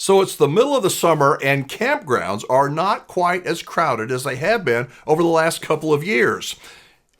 So it's the middle of the summer and campgrounds are not quite as crowded as they have been over the last couple of years.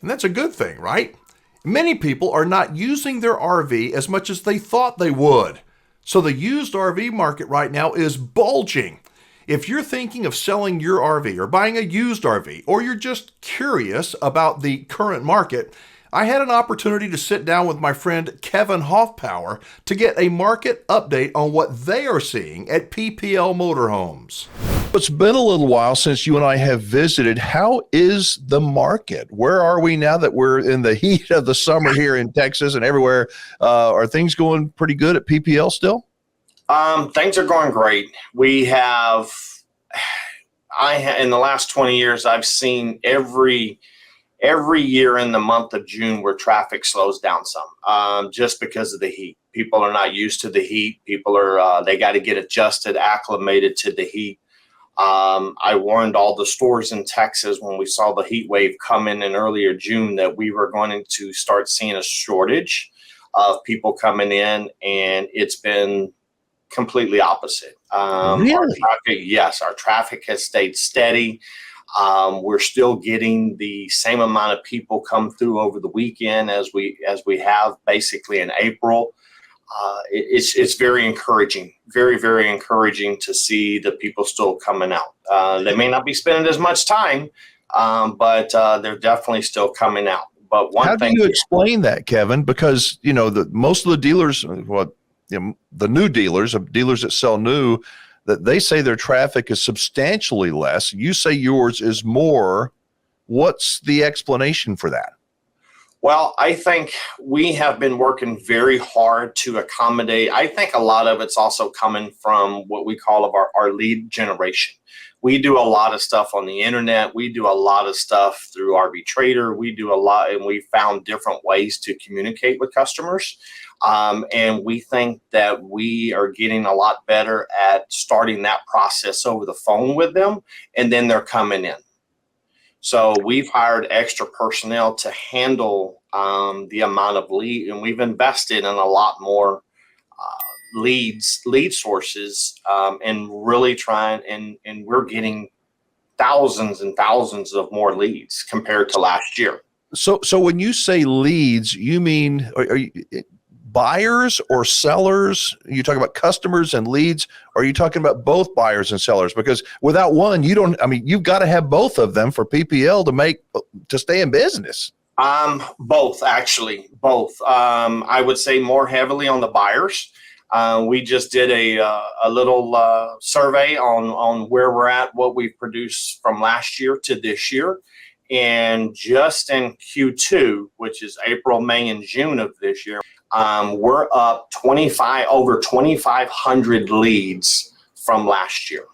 And that's a good thing, right? Many people are not using their RV as much as they thought they would. So the used RV market right now is bulging. If you're thinking of selling your RV or buying a used RV, or you're just curious about the current market, I had an opportunity to sit down with my friend Kevin Hoffpauir to get a market update on what they are seeing at PPL Motorhomes. It's been a little while since you and I have visited. How is the market? Where are we now that we're in the heat of the summer here in Texas and everywhere? Are things going pretty good at PPL still? Things are going great. In the last 20 years, I've seen every year in the month of June where traffic slows down some, just because of the heat. People are not used to the heat. People are, they got to get adjusted, acclimated to the heat. I warned all the stores in Texas when we saw the heat wave come in earlier June that we were going to start seeing a shortage of people coming in, and it's been completely opposite. Really? Our traffic has stayed steady. We're still getting the same amount of people come through over the weekend as we have basically in April. It's very encouraging, very, very encouraging to see the people still coming out. They may not be spending as much time, but they're definitely still coming out. But how do you explain that, Kevin? Because most of the dealers, the new dealers that sell new, that they say their traffic is substantially less. You say yours is more. What's the explanation for that? Well, I think we have been working very hard to accommodate. I think a lot of it's also coming from what we call our lead generation. We do a lot of stuff on the internet. We do a lot of stuff through RV Trader. We do a lot, and we found different ways to communicate with customers. And we think that we are getting a lot better at starting that process over the phone with them, and then they're coming in. So we've hired extra personnel to handle the amount of lead, and we've invested in a lot more lead sources, and really trying, and we're getting thousands and thousands of more leads compared to last year. So when you say leads, you mean are you buyers or sellers? Are you talking about customers and leads? Or are you talking about both buyers and sellers? Because without one, you've got to have both of them for PPL to stay in business. Both, actually, both. I would say more heavily on the buyers. We just did a little survey on where we're at, what we've produced from last year to this year. And just in Q2, which is April, May, and June of this year, we're up over 2,500 leads from last year.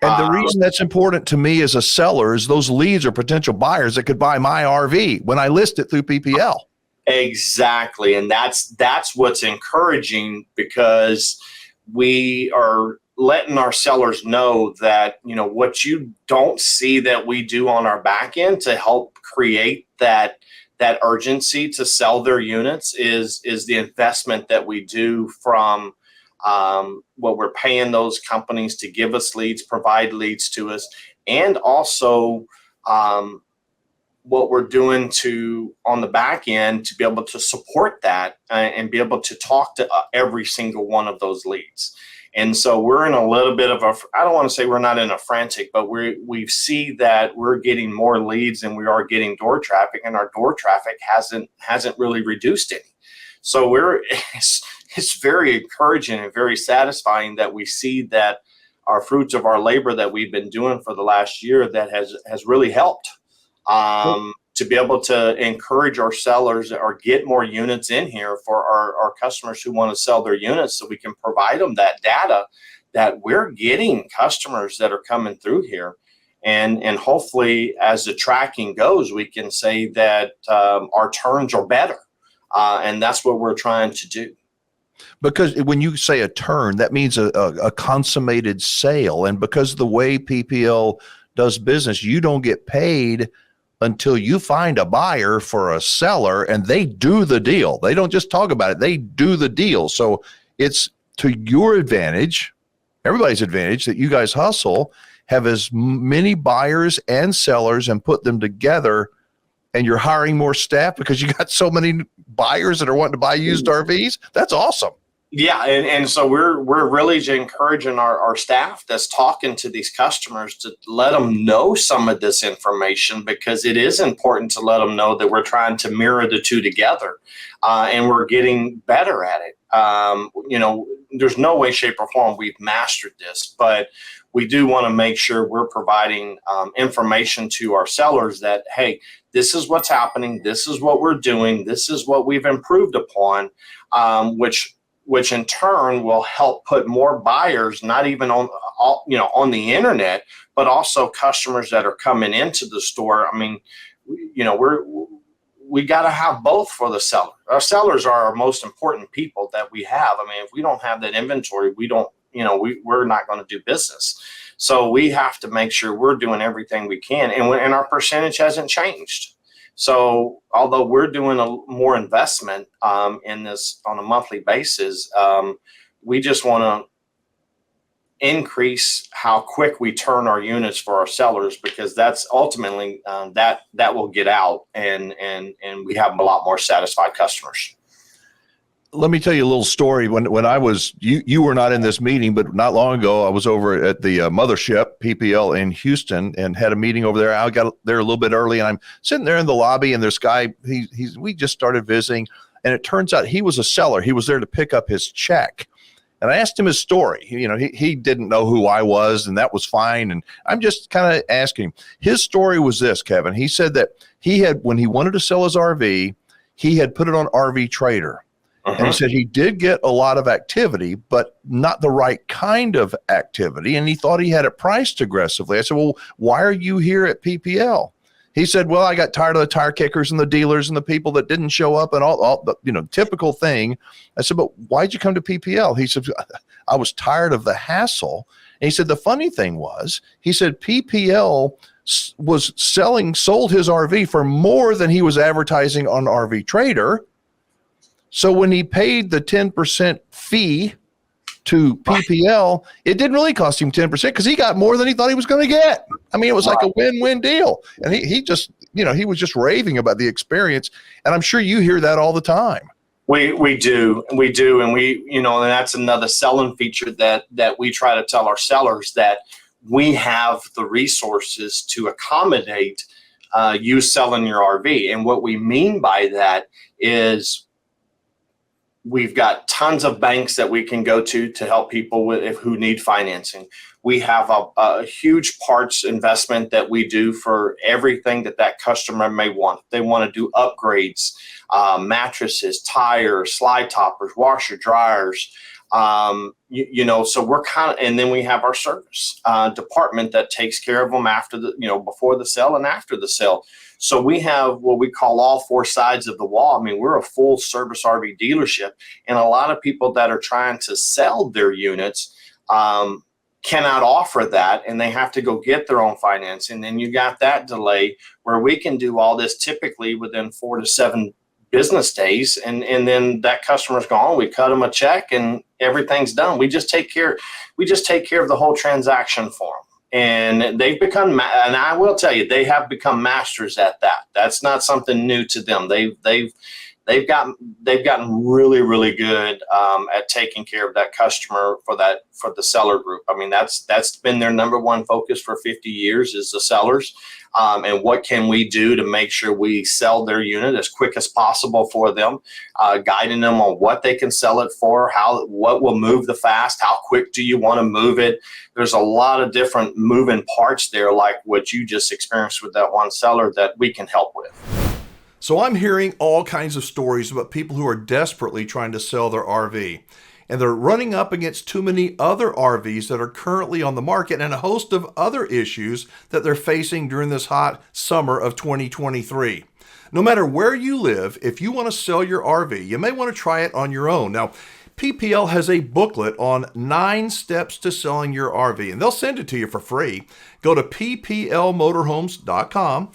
And the reason that's important to me as a seller is those leads are potential buyers that could buy my RV when I list it through PPL. Exactly. And that's what's encouraging, because we are letting our sellers know that, what you don't see that we do on our back end to help create that urgency to sell their units is the investment that we do from what we're paying those companies to give us leads, provide leads to us, and also what we're doing on the back end to be able to support that and be able to talk to every single one of those leads. And so we're in a little bit of I don't want to say we're not in a frantic, but we see that we're getting more leads than we are getting door traffic, and our door traffic hasn't really reduced any. So it's very encouraging and very satisfying that we see that our fruits of our labor that we've been doing for the last year that has really helped to be able to encourage our sellers or get more units in here for our customers who want to sell their units, so we can provide them that data that we're getting customers that are coming through here. And hopefully, as the tracking goes, we can say that our turns are better. And that's what we're trying to do. Because when you say a turn, that means a consummated sale. And because of the way PPL does business, you don't get paid until you find a buyer for a seller and they do the deal. They don't just talk about it, they do the deal. So it's to your advantage, everybody's advantage, that you guys hustle, have as many buyers and sellers and put them together, and you're hiring more staff because you got so many buyers that are wanting to buy used RVs? That's awesome. Yeah, and so we're really encouraging our staff that's talking to these customers to let them know some of this information, because it is important to let them know that we're trying to mirror the two together, and we're getting better at it. There's no way, shape, or form we've mastered this, but we do want to make sure we're providing information to our sellers that, hey, this is what's happening, this is what we're doing, this is what we've improved upon, which in turn will help put more buyers, not even on the internet, but also customers that are coming into the store. I mean, we got to have both for the seller. Our sellers are our most important people that we have. I mean, if we don't have that inventory, we're not going to do business. So we have to make sure we're doing everything we can, and our percentage hasn't changed. So although we're doing more investment in this on a monthly basis, we just want to increase how quick we turn our units for our sellers, because that's ultimately that will get out, and we have a lot more satisfied customers. Let me tell you a little story. When I was, you were not in this meeting, but not long ago, I was over at the mothership, PPL, in Houston, and had a meeting over there. I got there a little bit early, and I'm sitting there in the lobby, and this guy, we just started visiting, and it turns out he was a seller. He was there to pick up his check. And I asked him his story. He didn't know who I was, and that was fine. And I'm just kind of asking him. His story was this, Kevin. He said that when he wanted to sell his RV, he had put it on RV Trader. And he said he did get a lot of activity, but not the right kind of activity. And he thought he had it priced aggressively. I said, well, why are you here at PPL? He said, well, I got tired of the tire kickers and the dealers and the people that didn't show up and all the, typical thing. I said, but why'd you come to PPL? He said, I was tired of the hassle. And he said, the funny thing was, he said, PPL sold his RV for more than he was advertising on RV Trader. So when he paid the 10% fee to PPL, it didn't really cost him 10% because he got more than he thought he was going to get. I mean, it was like a win-win deal. And he just, he was just raving about the experience. And I'm sure you hear that all the time. We do. And and that's another selling feature that we try to tell our sellers, that we have the resources to accommodate you selling your RV. And what we mean by that is, we've got tons of banks that we can go to help people who need financing. We have a huge parts investment that we do for everything that customer may want. They want to do upgrades, mattresses, tires, slide toppers, washer, dryers. So we're and then we have our service department that takes care of them after before the sale and after the sale. So we have what we call all four sides of the wall. I mean, we're a full service RV dealership, and a lot of people that are trying to sell their units cannot offer that, and they have to go get their own financing. And then you got that delay where we can do all this typically within 4 to 7 business days, and then that customer's gone. We cut them a check and everything's done. We just take care of the whole transaction for them. And they've become, and I will tell you, they have become masters at that. That's not something new to them. They've gotten really, really good at taking care of that customer for the seller group. I mean, that's been their number one focus for 50 years is the sellers. And what can we do to make sure we sell their unit as quick as possible for them, guiding them on what they can sell it for, what will move the fast, how quick do you want to move it. There's a lot of different moving parts there, like what you just experienced with that one seller, that we can help with. So I'm hearing all kinds of stories about people who are desperately trying to sell their RV. And they're running up against too many other RVs that are currently on the market, and a host of other issues that they're facing during this hot summer of 2023. No matter where you live, if you want to sell your RV, you may want to try it on your own. Now, PPL has a booklet on 9 steps to selling your RV, and they'll send it to you for free. Go to pplmotorhomes.com.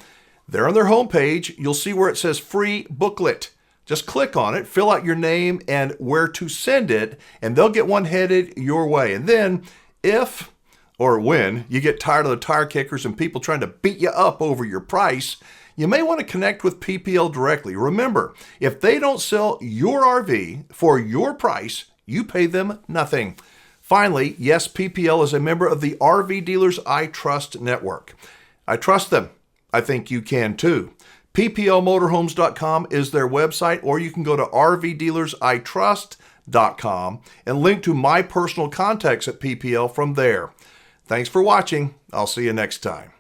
There on their homepage, you'll see where it says free booklet. Just click on it, fill out your name and where to send it, and they'll get one headed your way. And then if or when you get tired of the tire kickers and people trying to beat you up over your price, you may want to connect with PPL directly. Remember, if they don't sell your RV for your price, you pay them nothing. Finally, yes, PPL is a member of the RV Dealers I Trust network. I trust them. I think you can too. PPLmotorhomes.com is their website, or you can go to RVDealersITrust.com and link to my personal contacts at PPL from there. Thanks for watching. I'll see you next time.